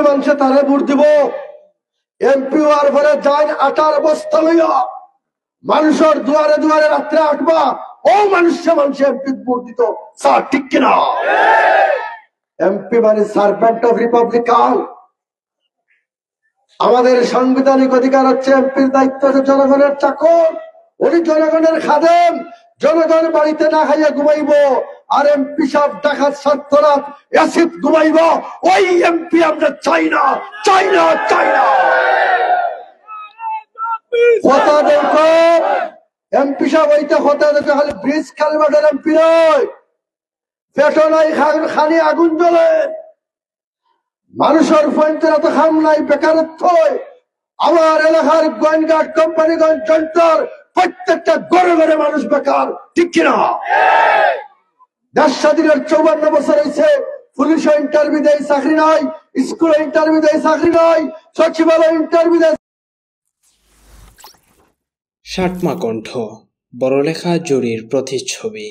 মানুষে তারে ভোট দিব। এমপি হওয়ার পরে যাই আটার বস্তা লইয়া মানুষের দুয়ারে দুয়ারে রাত্রে আটবা, ও মানুষে এমপি ভোট দিত। স্যার ঠিক কিনা? এমপি মানে সার্ভেন্ট অফ রিপাবলিকান। আমাদের সাংবিধানিক অধিকার হচ্ছে এমপির দায়িত্ব হচ্ছে জনগণের চাকর, উনি জনগণের খাদেম। জনগণ বাড়িতে না খাইয়া ঘুমাইব, আর এমপি সব ডাকাত ছাত্ররাত অ্যাসিড ঘুমাইব। ওই এমপি আমরা চাই না, চাই না, চাই না। কথা দেখো এমপি সাহেব, ওইটা কথা দেখো, খালি ব্রিজ কালভার্টের এমপি নয়, পেটো নাই খালি আগুন জ্বলে, মানুষের পয়েন্টের এত খাম নাই, বেকারত্ব। আমার এলাকার গোয়েন্দাট কোম্পানিগঞ্জ জন্টার প্রত্যেকটা ঘরে ঘরে মানুষ বেকার, ঠিক কিনা? দেশ স্বাধীনের 54 বছর হয়েছে, পুলিশে ইন্টারভিউ দেয় চাকরি নাই, স্কুলে ইন্টারভিউ দেয় চাকরি নাই, সচিবালয় ইন্টারভিউ দেয়। সাতমা কণ্ঠ, বড়লেখা জুরির প্রতিচ্ছবি।